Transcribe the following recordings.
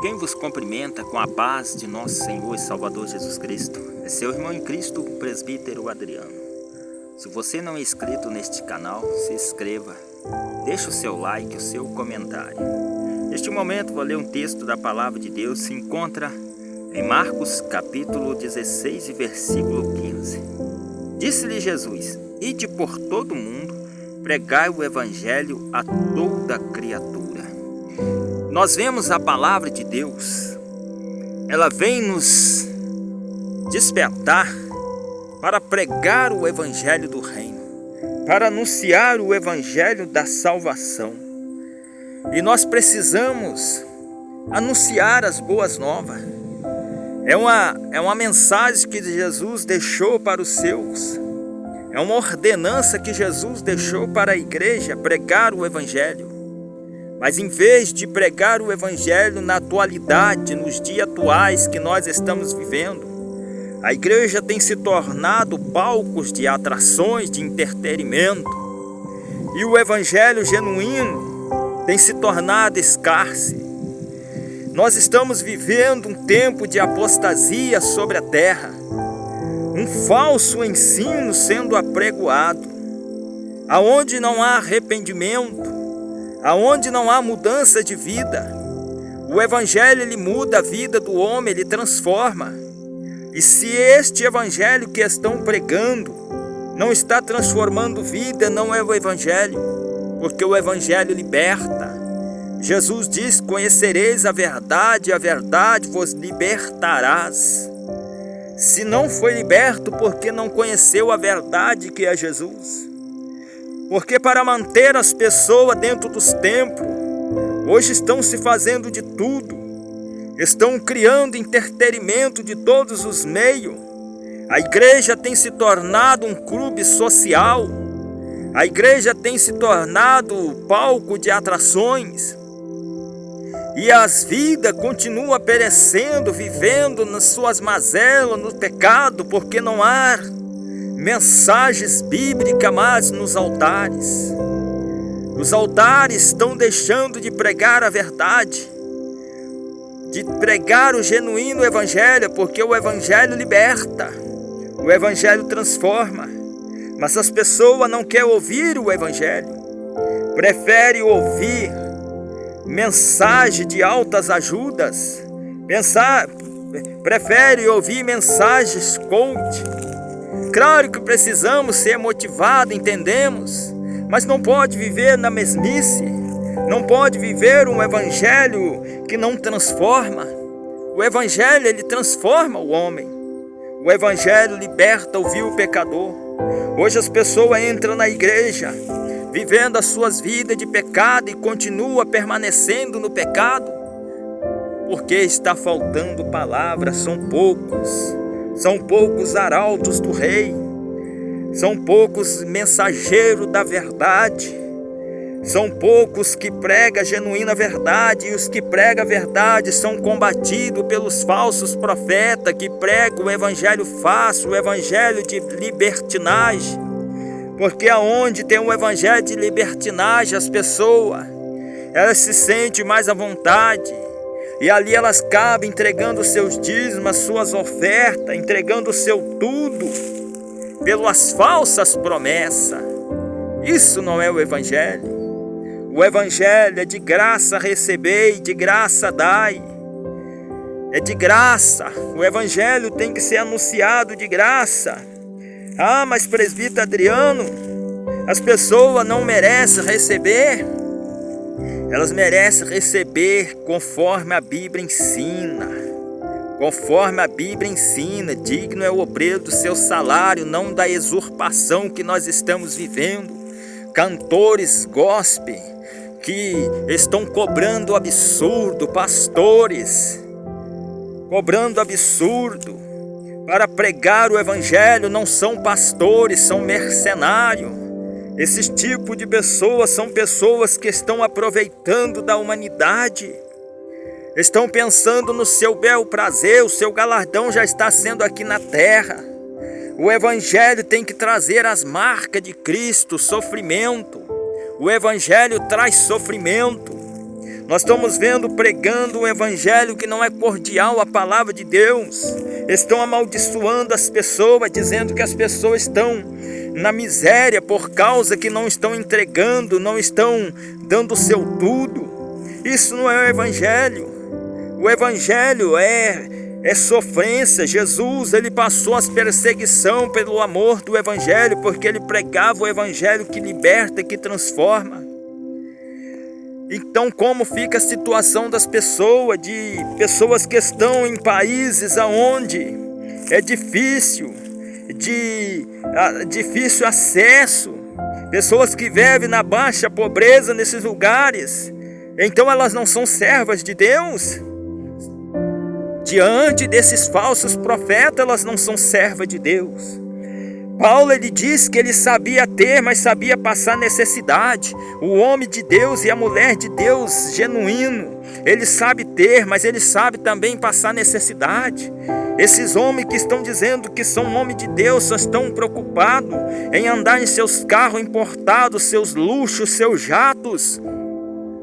Quem vos cumprimenta com a paz de nosso Senhor e Salvador Jesus Cristo é seu irmão em Cristo, o presbítero Adriano. Se você não é inscrito neste canal, se inscreva, deixe o seu like, o seu comentário. Neste momento vou ler um texto da Palavra de Deus, se encontra em Marcos capítulo 16 e versículo 15. Disse-lhe Jesus: ide por todo o mundo, pregai o Evangelho a toda criatura. Nós vemos a Palavra de Deus, ela vem nos despertar para pregar o Evangelho do Reino, para anunciar o Evangelho da salvação. E nós precisamos anunciar as boas novas. É uma mensagem que Jesus deixou para os seus. É uma ordenança que Jesus deixou para a igreja, pregar o Evangelho. Mas em vez de pregar o Evangelho na atualidade, nos dias atuais que nós estamos vivendo, a igreja tem se tornado palcos de atrações, de entretenimento. E o Evangelho genuíno tem se tornado escasso. Nós estamos vivendo um tempo de apostasia sobre a terra, um falso ensino sendo apregoado, aonde não há arrependimento, aonde não há mudança de vida. O Evangelho ele muda a vida do homem, ele transforma. E se este Evangelho que estão pregando não está transformando vida, não é o Evangelho, porque o Evangelho liberta. Jesus diz: conhecereis a verdade vos libertarás. Se não foi liberto, porque não conheceu a verdade que é Jesus. Porque para manter as pessoas dentro dos templos, hoje estão se fazendo de tudo, estão criando entretenimento de todos os meios. A igreja tem se tornado um clube social, a igreja tem se tornado palco de atrações, e as vidas continuam perecendo, vivendo nas suas mazelas, no pecado, porque não há mensagens bíblicas mais nos altares. Os altares estão deixando de pregar a verdade, de pregar o genuíno Evangelho, porque o Evangelho liberta, o Evangelho transforma. Mas as pessoas não querem ouvir o Evangelho, preferem ouvir mensagem de altas ajudas, preferem ouvir mensagens coach. Claro que precisamos ser motivados, entendemos, mas não pode viver na mesmice, não pode viver um Evangelho que não transforma. O Evangelho ele transforma o homem, o Evangelho liberta o vil pecador. Hoje as pessoas entram na igreja, vivendo as suas vidas de pecado e continua permanecendo no pecado, porque está faltando palavra. São poucos arautos do rei, são poucos mensageiros da verdade, são poucos que pregam a genuína verdade, e os que pregam a verdade são combatidos pelos falsos profetas que pregam o evangelho fácil, o evangelho de libertinagem. Porque aonde tem um evangelho de libertinagem, as pessoas, elas se sentem mais à vontade, e ali elas acabam entregando os seus dízimos, as suas ofertas, entregando o seu tudo, pelas falsas promessas. Isso não é o Evangelho. O Evangelho é de graça recebei, de graça dai. É de graça. O Evangelho tem que ser anunciado de graça. Ah, mas presbítero Adriano, as pessoas não merecem receber. Elas merecem receber conforme a Bíblia ensina. Conforme a Bíblia ensina, digno é o obreiro do seu salário, não da usurpação que nós estamos vivendo. Cantores gospel que estão cobrando absurdo, pastores cobrando absurdo para pregar o Evangelho, não são pastores, são mercenários. Esses tipos de pessoas são pessoas que estão aproveitando da humanidade, estão pensando no seu bel prazer, o seu galardão já está sendo aqui na terra. O Evangelho tem que trazer as marcas de Cristo, sofrimento. O Evangelho traz sofrimento. Nós estamos vendo pregando um evangelho que não é cordial à palavra de Deus. Estão amaldiçoando as pessoas, dizendo que as pessoas estão na miséria por causa que não estão entregando, não estão dando o seu tudo. Isso não é o evangelho. O evangelho é sofrência. Jesus, ele passou as perseguições pelo amor do evangelho, porque ele pregava o evangelho que liberta, que transforma. Então, como fica a situação das pessoas, de pessoas que estão em países aonde é difícil acesso, pessoas que vivem na baixa pobreza nesses lugares? Então elas não são servas de Deus? Diante desses falsos profetas, elas não são servas de Deus. Paulo, ele diz que ele sabia ter, mas sabia passar necessidade. O homem de Deus e a mulher de Deus genuíno, ele sabe ter, mas ele sabe também passar necessidade. Esses homens que estão dizendo que são homens de Deus só estão preocupados em andar em seus carros importados, seus luxos, seus jatos.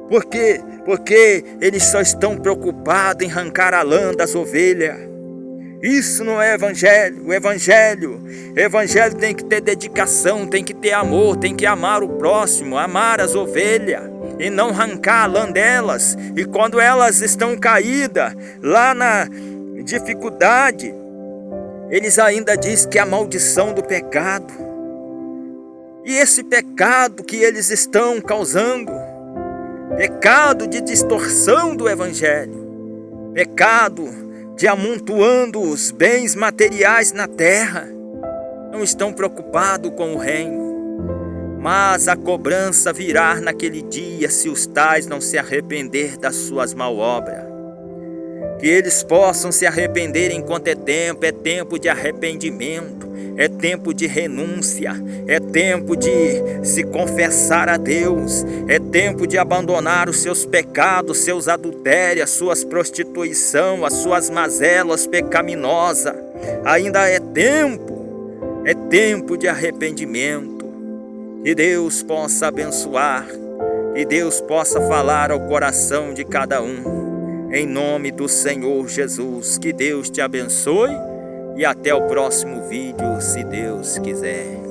Porque eles só estão preocupados em arrancar a lã das ovelhas. Isso não é evangelho. O evangelho tem que ter dedicação, tem que ter amor, tem que amar o próximo, amar as ovelhas e não arrancar a lã delas. E quando elas estão caídas lá na dificuldade, eles ainda dizem que é a maldição do pecado. E esse pecado que eles estão causando, pecado de distorção do evangelho, pecado de amontoando os bens materiais na terra, não estão preocupados com o reino. Mas a cobrança virá naquele dia se os tais não se arrepender das suas malobras. Que eles possam se arrepender enquanto é tempo de arrependimento, é tempo de renúncia, é tempo de se confessar a Deus, é tempo de abandonar os seus pecados, seus adultérios, suas prostituição, as suas mazelas pecaminosas. Ainda é tempo de arrependimento. Que Deus possa abençoar, que Deus possa falar ao coração de cada um. Em nome do Senhor Jesus, que Deus te abençoe e até o próximo vídeo, se Deus quiser.